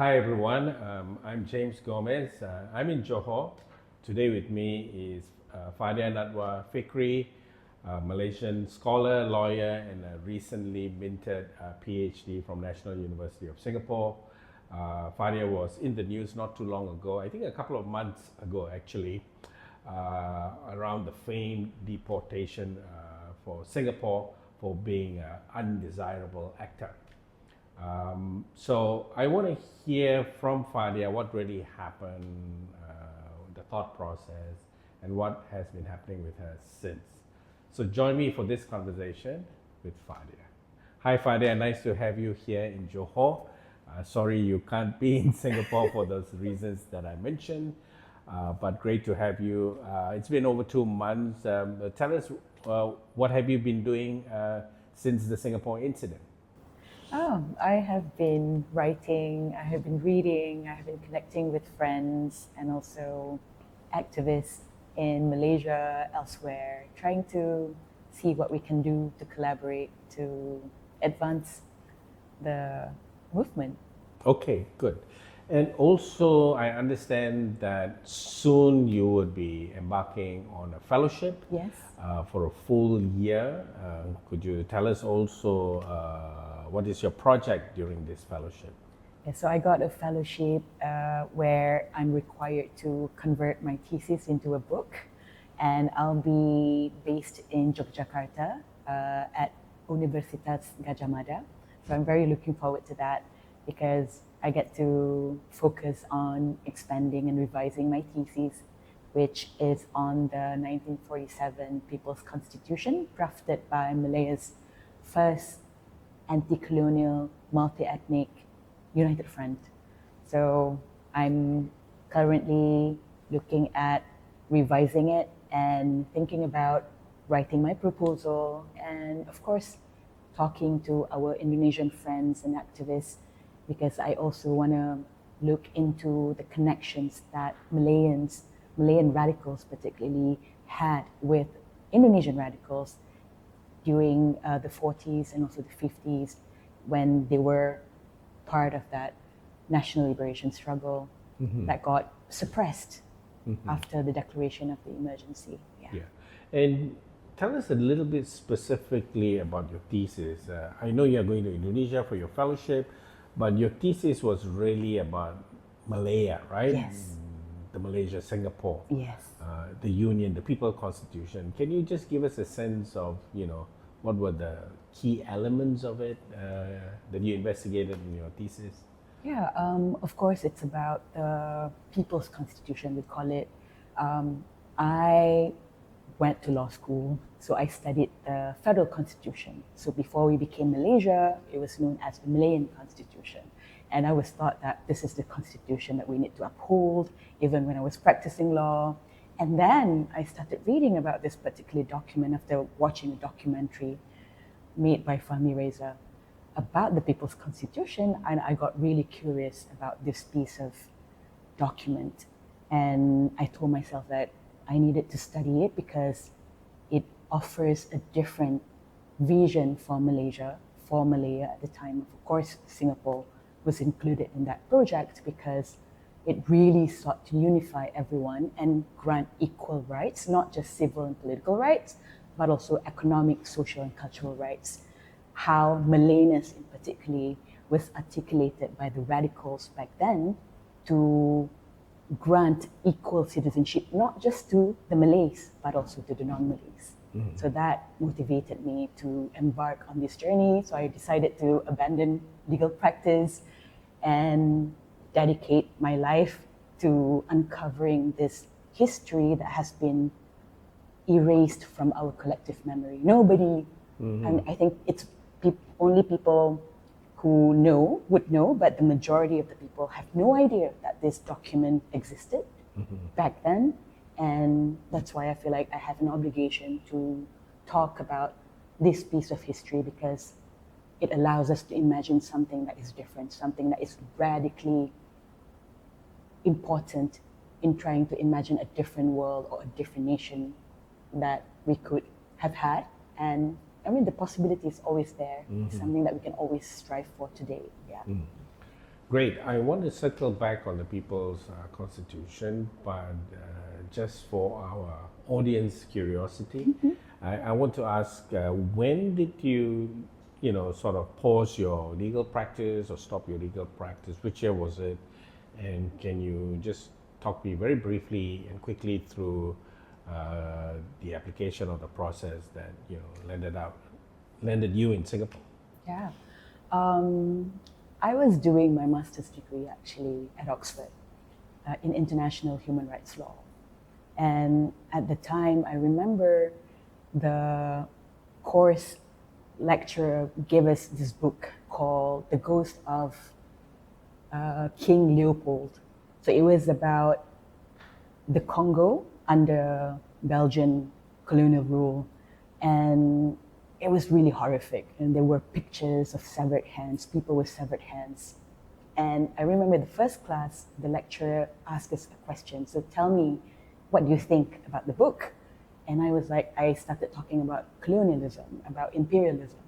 Hi everyone, I'm James Gomez. I'm in Johor. Today with me is Fadiah Nadwa Fikri, a Malaysian scholar, lawyer, and a recently minted PhD from National University of Singapore. Fadiah was in the news not too long ago, I think a couple of months ago actually, around the famed deportation for Singapore for being an undesirable actor. So I want to hear from Fadiah what really happened, the thought process, and what has been happening with her since. So join me for this conversation with Fadiah. Hi Fadiah, nice to have you here in Johor. Sorry you can't be in Singapore for those reasons that I mentioned, but great to have you. It's been over 2 months. Tell us what have you been doing since the Singapore incident? I have been writing, I have been reading, I have been connecting with friends and also activists in Malaysia, elsewhere, trying to see what we can do to collaborate to advance the movement. Okay, good. And also, I understand that soon you would be embarking on a fellowship. Yes. For a full year. Could you tell us also what is your project during this fellowship? Yeah, so I got a fellowship where I'm required to convert my thesis into a book, and I'll be based in Yogyakarta at Universitas Gadjah Mada. So I'm very looking forward to that because I get to focus on expanding and revising my thesis, which is on the 1947 People's Constitution, drafted by Malaya's first anti-colonial, multi-ethnic united front. So I'm currently looking at revising it and thinking about writing my proposal and, of course, talking to our Indonesian friends and activists, because I also want to look into the connections that Malayan radicals particularly had with Indonesian radicals during the 40s and also the 50s, when they were part of that national liberation struggle that got suppressed after the declaration of the emergency. Yeah. And tell us a little bit specifically about your thesis. I know you're going to Indonesia for your fellowship, but your thesis was really about Malaya, right? Yes. The Malaysia, Singapore. Yes. The Union, the People Constitution. Can you just give us a sense of, what were the key elements of it that you investigated in your thesis? Yeah, of course, it's about the People's Constitution, we call it. I went to law school, so I studied the Federal Constitution. So before we became Malaysia, it was known as the Malayan Constitution. And I was taught that this is the constitution that we need to uphold, even when I was practicing law. And then I started reading about this particular document after watching a documentary made by Fahmi Reza about the People's Constitution, and I got really curious about this piece of document. And I told myself that I needed to study it because it offers a different vision for Malaysia, for Malaya at the time. Of course, Singapore was included in that project because it really sought to unify everyone and grant equal rights, not just civil and political rights, but also economic, social, and cultural rights. How Malayness in particular was articulated by the radicals back then to grant equal citizenship, not just to the Malays, but also to the non-Malays. So that motivated me to embark on this journey. So I decided to abandon legal practice and dedicate my life to uncovering this history that has been erased from our collective memory. Nobody, and I think it's only people who would know, but the majority of the people have no idea that this document existed back then. And that's why I feel like I have an obligation to talk about this piece of history, because it allows us to imagine something that is different, something that is radically important in trying to imagine a different world or a different nation that we could have had. And I mean, the possibility is always there. It's something that we can always strive for today. Yeah. Great. I want to circle back on the People's Constitution, but just for our audience curiosity, I want to ask, when did you, sort of pause your legal practice or stop your legal practice? Which year was it? And can you just talk me very briefly and quickly through the application of the process that landed you in Singapore? Yeah. I was doing my master's degree actually at Oxford in international human rights law. And at the time, I remember the course lecturer gave us this book called The Ghost of King Leopold. So it was about the Congo under Belgian colonial rule. And it was really horrific. And there were pictures of severed hands, people with severed hands. And I remember the first class, the lecturer asked us a question. So tell me, what do you think about the book? And I started talking about colonialism, about imperialism.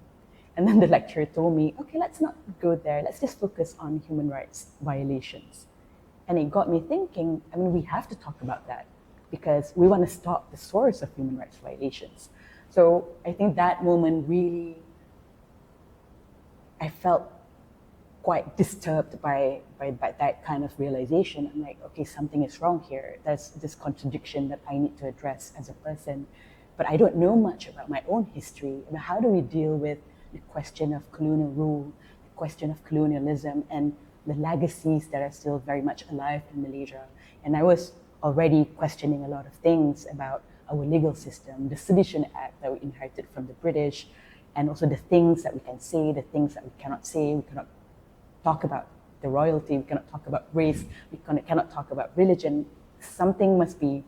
And then the lecturer told me, okay, let's not go there. Let's just focus on human rights violations. And it got me thinking, we have to talk about that because we want to stop the source of human rights violations. So I think that moment really, I felt quite disturbed by that kind of realization. I'm like, okay, something is wrong here. There's this contradiction that I need to address as a person. But I don't know much about my own history. How do we deal with the question of colonial rule, the question of colonialism, and the legacies that are still very much alive in Malaysia? And I was already questioning a lot of things about our legal system, the Sedition Act that we inherited from the British, and also the things that we can say, the things that we cannot say. We cannot talk about the royalty, we cannot talk about race, we cannot talk about religion. Something must be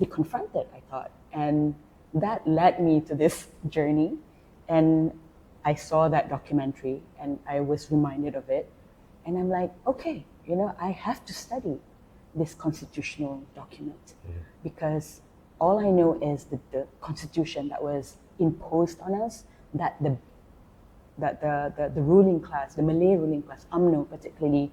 confronted, I thought. And that led me to this journey. And I saw that documentary and I was reminded of it. And I'm like, okay, I have to study this constitutional document because all I know is that the constitution that was imposed on us, that the ruling class, the Malay ruling class, UMNO particularly,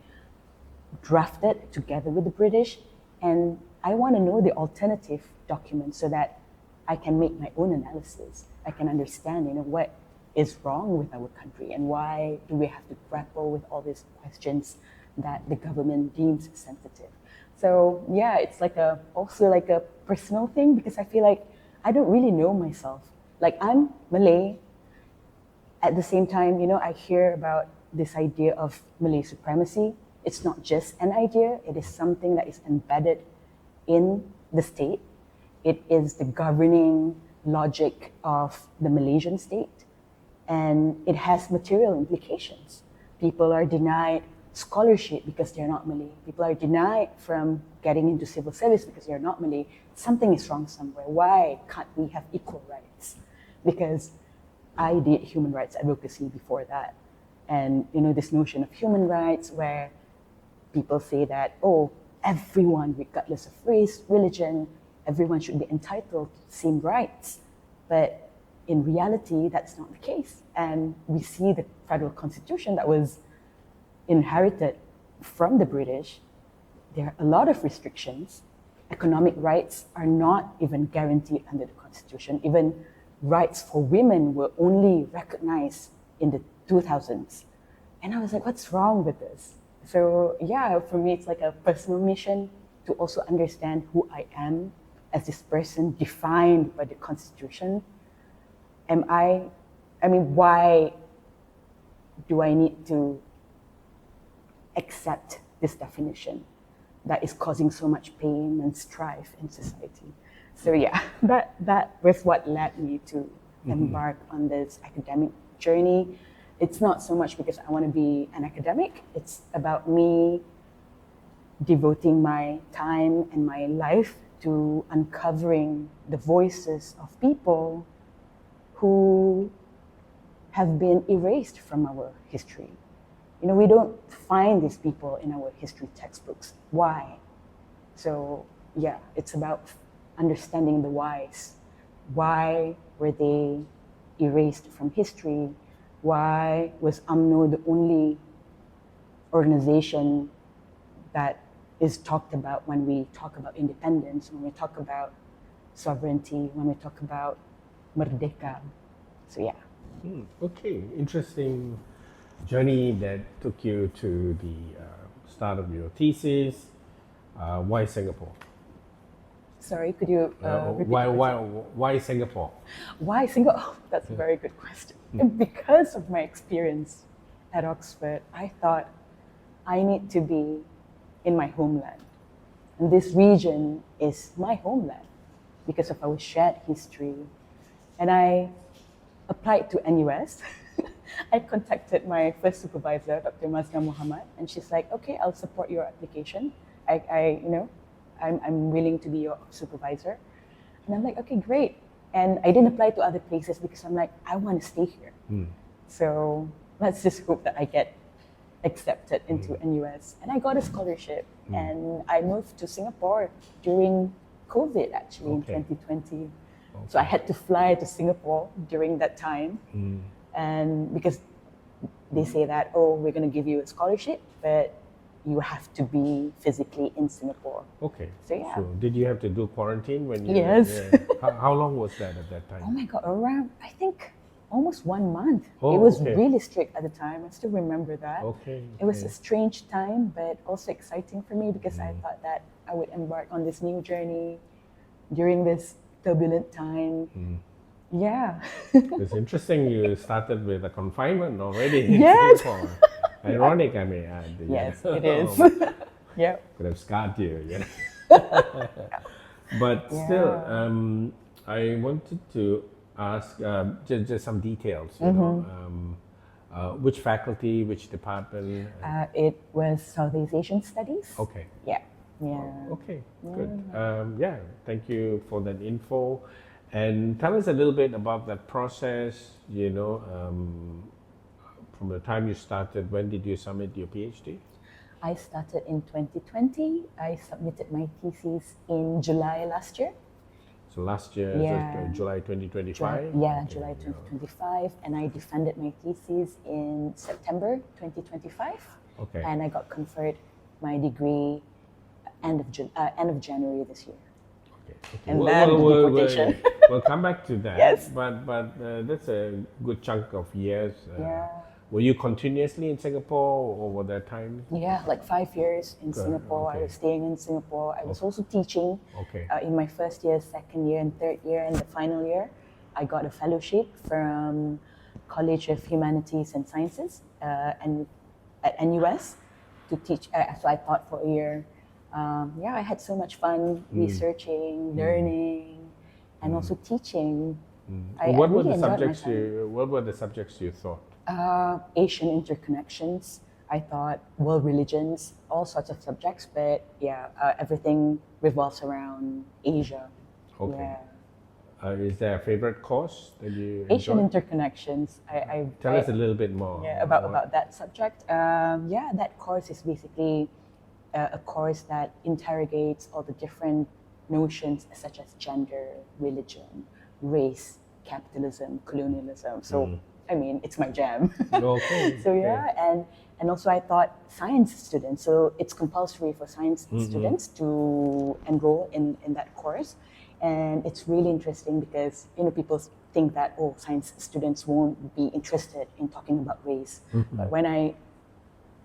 drafted together with the British. And I want to know the alternative documents so that I can make my own analysis. I can understand, what is wrong with our country and why do we have to grapple with all these questions that the government deems sensitive. So yeah, it's also like a personal thing because I feel like I don't really know myself. Like I'm Malay. At the same time, I hear about this idea of Malay supremacy. It's not just an idea, it is something that is embedded in the state. It is the governing logic of the Malaysian state, and it has material implications. People are denied scholarship because they're not Malay. People are denied from getting into civil service because they're not Malay. Something is wrong somewhere. Why can't we have equal rights? Because I did human rights advocacy before that. And this notion of human rights where people say that, everyone, regardless of race, religion, everyone should be entitled to the same rights. But in reality, that's not the case. And we see the federal constitution that was inherited from the British. There are a lot of restrictions. Economic rights are not even guaranteed under the constitution. Even rights for women were only recognized in the 2000s. And I was like, what's wrong with this? So yeah, for me, it's like a personal mission to also understand who I am as this person defined by the Constitution. Why do I need to accept this definition that is causing so much pain and strife in society? So yeah, that was what led me to embark on this academic journey. It's not so much because I want to be an academic. It's about me devoting my time and my life to uncovering the voices of people who have been erased from our history. We don't find these people in our history textbooks. Why? So yeah, it's about understanding the whys. Why were they erased from history? why was UMNO the only organization that is talked about when we talk about independence, when we talk about sovereignty, when we talk about merdeka. So yeah. Okay, interesting journey that took you to the start of your thesis. Why Singapore? Sorry, could you repeat why, the why, question? why Singapore? Why Singapore? Oh, that's a very good question. Because of my experience at Oxford, I thought I need to be in my homeland. And this region is my homeland because of our shared history. And I applied to NUS. I contacted my first supervisor, Dr. Mazna Muhammad, and she's like, okay, I'll support your application. I'm willing to be your supervisor. And I'm like, okay, great. And I didn't apply to other places because I'm like, I want to stay here. So let's just hope that I get accepted into NUS. And I got a scholarship and I moved to Singapore during COVID actually in 2020. So I had to fly to Singapore during that time. And because they say that, oh, we're going to give you a scholarship, but you have to be physically in Singapore. Okay. So yeah. So did you have to do quarantine when you? Yes. How long was that at that time? Oh my God, around, I think, almost 1 month. Oh, it was okay. really strict at the time. I still remember that. Okay. It was a strange time, but also exciting for me because I thought that I would embark on this new journey during this turbulent time. Yeah. It's interesting you started with a confinement already in Yes. Singapore. Ironic, I may add. Yes, it is. Yeah. Could have scarred you. Yeah. But still, I wanted to ask just some details. You know, which faculty, which department? It was Southeast Asian Studies. Okay. Yeah. Yeah. Okay, good. Yeah, thank you for that info. And tell us a little bit about that process, you know, from the time you started, when did you submit your PhD? I started in 2020. I submitted my thesis in July last year. So last year, Yeah. so July 2025? Yeah, July 2025. And I defended my thesis in September 2025. Okay. And I got conferred my degree end of January this year. Okay. And then deportation. We'll come back to that. Yes. But that's a good chunk of years. Yeah. Were you continuously in Singapore over that time? Yeah, like 5 years in Singapore. okay. I was staying in Singapore. I was also teaching Okay. in my first year, second year, and third year, and the final year. I got a fellowship from College of Humanities and Sciences and at NUS to teach. So I taught for a year. Yeah, I had so much fun researching, learning, and also teaching. What were really the enjoyed my subjects time. What were the subjects you thought? Asian interconnections. I thought world religions, all sorts of subjects, but yeah, everything revolves around Asia. Okay. Yeah. Is there a favorite course that you Asian enjoyed? interconnections. Tell us a little bit more. Yeah, about that subject. Yeah, that course is basically a course that interrogates all the different notions such as gender, religion, race, capitalism, colonialism. So, I mean, it's my jam. Okay. So yeah, and also I thought science students. So it's compulsory for science students to enroll in that course, and it's really interesting because people think that science students won't be interested in talking about race, but when I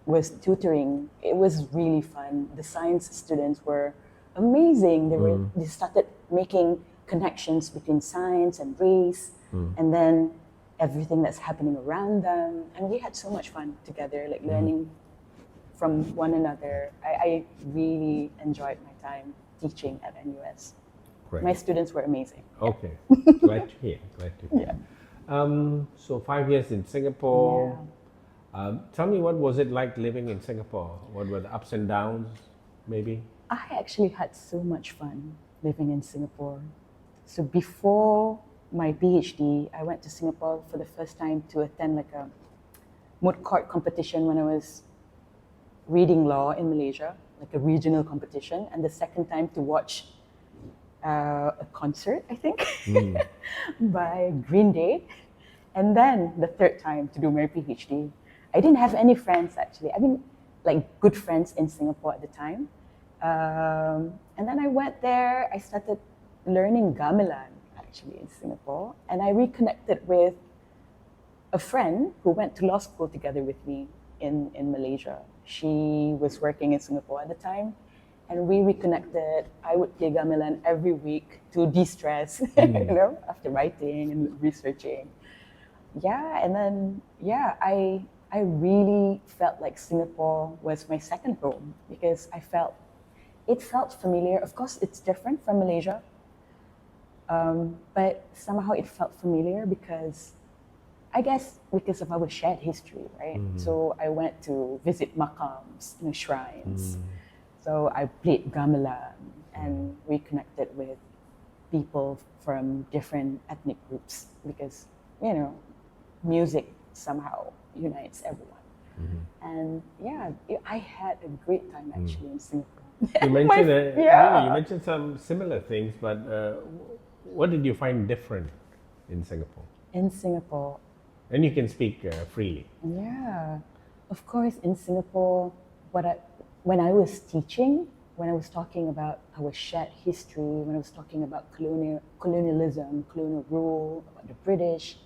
was tutoring, it was really fun. The science students were amazing. They started making connections between science and race, and then everything that's happening around them. And we had so much fun together, like learning from one another. I really enjoyed my time teaching at NUS. Great. My students were amazing. Okay. Glad to hear. Glad to hear. Yeah. So 5 years in Singapore. Tell me, what was it like living in Singapore? What were the ups and downs, maybe? I actually had so much fun living in Singapore. So before my PhD, I went to Singapore for the first time to attend like a moot court competition when I was reading law in Malaysia, like a regional competition, and the second time to watch a concert, I think, by Green Day. And then the third time to do my PhD, I didn't have any friends actually. I mean, like good friends in Singapore at the time. And then I went there, I started learning gamelan actually in Singapore, and I reconnected with a friend who went to law school together with me in Malaysia. She was working in Singapore at the time, and we reconnected. I would play gamelan every week to de-stress, after writing and researching. Yeah, and then I really felt like Singapore was my second home because it felt familiar. Of course, it's different from Malaysia, but somehow it felt familiar because I guess because of our shared history, right? So I went to visit makams, shrines. So I played gamelan and reconnected with people from different ethnic groups because, music somehow unites everyone. And I had a great time actually in Singapore. You mentioned you mentioned some similar things, but what did you find different in Singapore? In Singapore, And you can speak freely. yeah, of course, in Singapore, when I was teaching, when I was talking about our shared history, when I was talking about colonialism, colonial rule, about the British,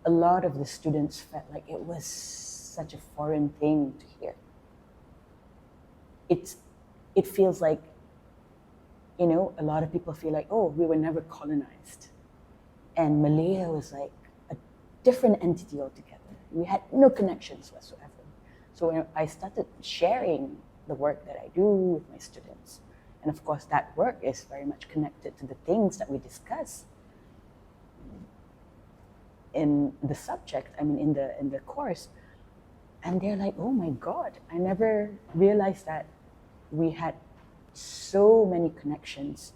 a lot of the students felt like it was such a foreign thing to hear. It feels like, a lot of people feel like, oh, we were never colonized. And Malaya was like a different entity altogether. We had no connections whatsoever. So when I started sharing the work that I do with my students, and of course that work is very much connected to the things that we discuss in the subject, in the course, and they're like, oh my God, I never realized that we had so many connections,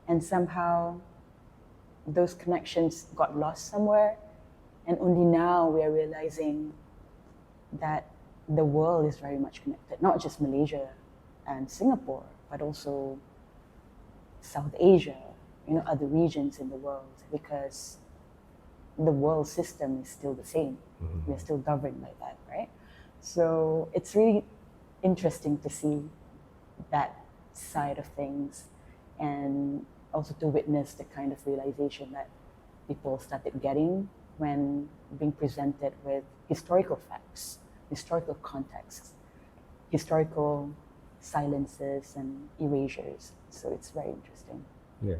and somehow those connections got lost somewhere, and only now we are realizing that the world is very much connected, not just Malaysia and Singapore, but also South Asia, other regions in the world, because the world system is still the same. We're still governed by that, right? So it's really interesting to see that side of things, and also to witness the kind of realization that people started getting when being presented with historical facts, historical contexts, historical silences and erasures. So it's very interesting. Yeah.